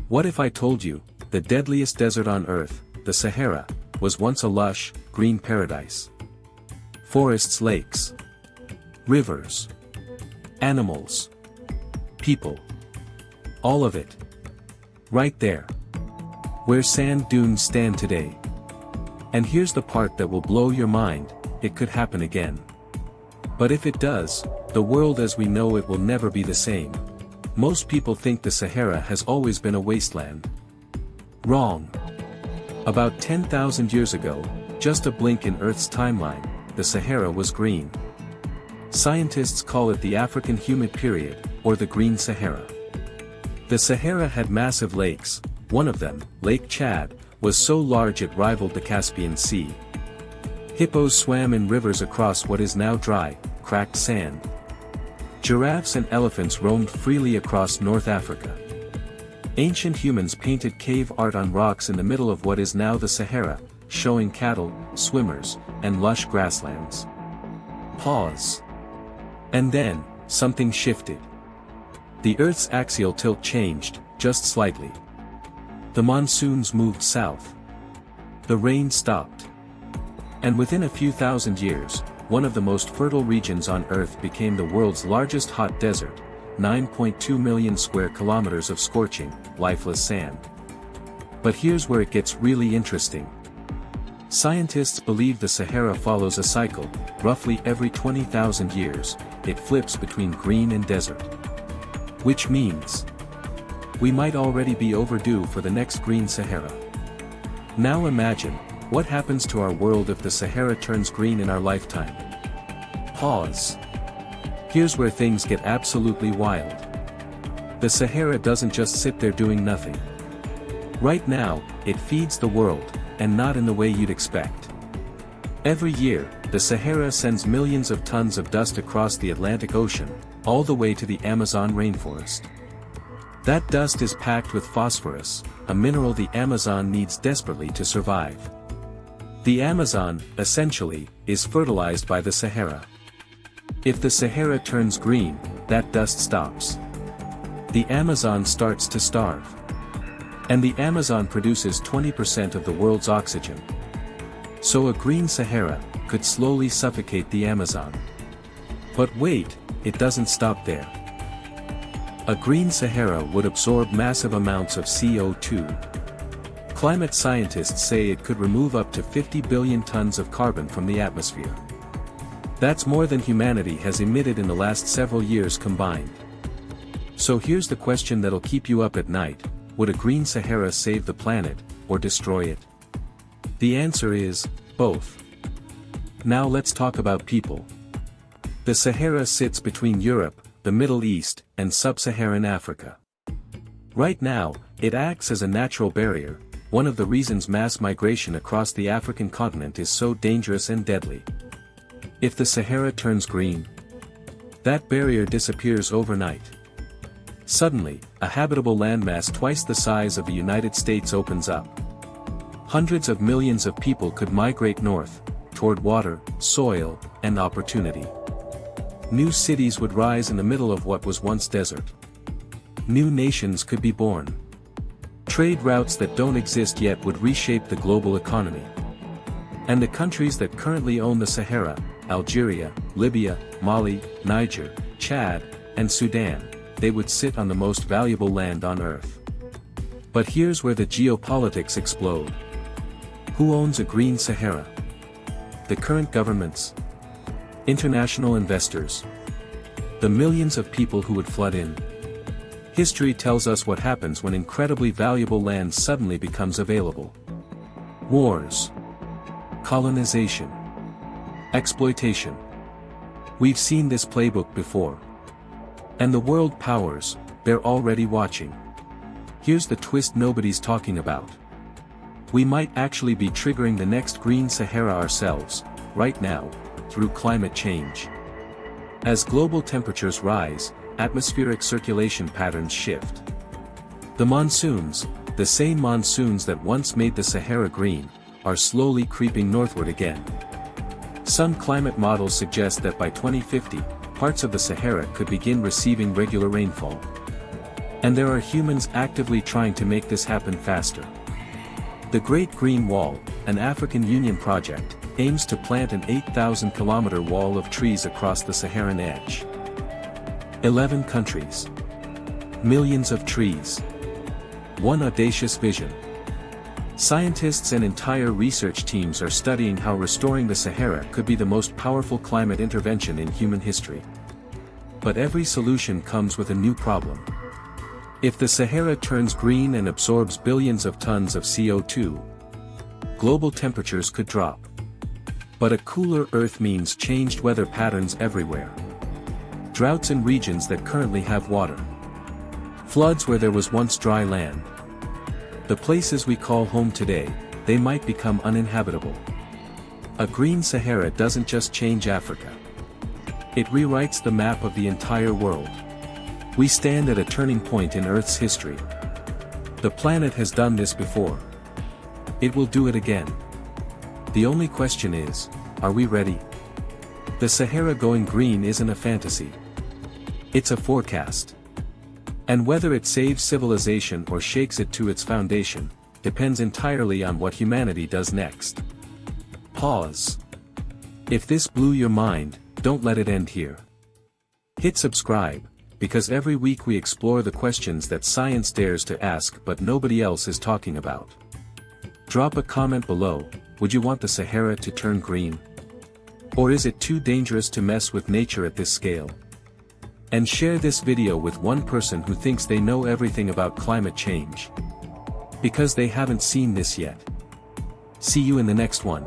What if I told you, the deadliest desert on Earth, the Sahara, was once a lush, green paradise? Forests, lakes, rivers, animals, people. All of it. Right there. Where sand dunes stand today. And here's the part that will blow your mind, it could happen again. But if it does, the world as we know it will never be the same. Most people think the Sahara has always been a wasteland. Wrong. About 10,000 years ago, just a blink in Earth's timeline, the Sahara was green. Scientists call it the African Humid Period, or the Green Sahara. The Sahara had massive lakes. One of them, Lake Chad, was so large it rivaled the Caspian Sea. Hippos swam in rivers across what is now dry, cracked sand. Giraffes and elephants roamed freely across North Africa. Ancient humans painted cave art on rocks in the middle of what is now the Sahara, showing cattle, swimmers, and lush grasslands. Pause. And then, something shifted. The Earth's axial tilt changed, just slightly. The monsoons moved south. The rain stopped. And within a few thousand years, one of the most fertile regions on Earth became the world's largest hot desert, 9.2 million square kilometers of scorching, lifeless sand. But here's where it gets really interesting. Scientists believe the Sahara follows a cycle, roughly every 20,000 years, it flips between green and desert. Which means, we might already be overdue for the next green Sahara. Now imagine, what happens to our world if the Sahara turns green in our lifetime? Pause. Here's where things get absolutely wild. The Sahara doesn't just sit there doing nothing. Right now, it feeds the world, and not in the way you'd expect. Every year, the Sahara sends millions of tons of dust across the Atlantic Ocean, all the way to the Amazon rainforest. That dust is packed with phosphorus, a mineral the Amazon needs desperately to survive. The Amazon, essentially, is fertilized by the Sahara. If the Sahara turns green, that dust stops. The Amazon starts to starve. And the Amazon produces 20% of the world's oxygen. So a green Sahara could slowly suffocate the Amazon. But wait, it doesn't stop there. A green Sahara would absorb massive amounts of CO2. Climate scientists say it could remove up to 50 billion tons of carbon from the atmosphere. That's more than humanity has emitted in the last several years combined. So here's the question that'll keep you up at night: would a green Sahara save the planet, or destroy it? The answer is, both. Now let's talk about people. The Sahara sits between Europe, the Middle East, and sub-Saharan Africa. Right now, it acts as a natural barrier, one of the reasons mass migration across the African continent is so dangerous and deadly. If the Sahara turns green, that barrier disappears overnight. Suddenly, a habitable landmass twice the size of the United States opens up. Hundreds of millions of people could migrate north, toward water, soil, and opportunity. New cities would rise in the middle of what was once desert. New nations could be born. Trade routes that don't exist yet would reshape the global economy. And the countries that currently own the Sahara, Algeria, Libya, Mali, Niger, Chad, and Sudan, they would sit on the most valuable land on Earth. But here's where the geopolitics explode. Who owns a green Sahara? The current governments? International investors? The millions of people who would flood in? History tells us what happens when incredibly valuable land suddenly becomes available. Wars. Colonization. Exploitation. We've seen this playbook before. And the world powers, they're already watching. Here's the twist nobody's talking about. We might actually be triggering the next green Sahara ourselves, right now, through climate change. As global temperatures rise, atmospheric circulation patterns shift. The monsoons, the same monsoons that once made the Sahara green, are slowly creeping northward again. Some climate models suggest that by 2050, parts of the Sahara could begin receiving regular rainfall. And there are humans actively trying to make this happen faster. The Great Green Wall, an African Union project, aims to plant an 8,000-kilometer wall of trees across the Saharan edge. 11 countries. Millions of trees. One audacious vision. Scientists and entire research teams are studying how restoring the Sahara could be the most powerful climate intervention in human history. But every solution comes with a new problem. If the Sahara turns green and absorbs billions of tons of CO2, global temperatures could drop. But a cooler Earth means changed weather patterns everywhere. Droughts in regions that currently have water. Floods where there was once dry land. The places we call home today, they might become uninhabitable. A green Sahara doesn't just change Africa. It rewrites the map of the entire world. We stand at a turning point in Earth's history. The planet has done this before. It will do it again. The only question is, are we ready? The Sahara going green isn't a fantasy. It's a forecast. And whether it saves civilization or shakes it to its foundation, depends entirely on what humanity does next. Pause. If this blew your mind, don't let it end here. Hit subscribe, because every week we explore the questions that science dares to ask but nobody else is talking about. Drop a comment below, would you want the Sahara to turn green? Or is it too dangerous to mess with nature at this scale? And share this video with one person who thinks they know everything about climate change. Because they haven't seen this yet. See you in the next one.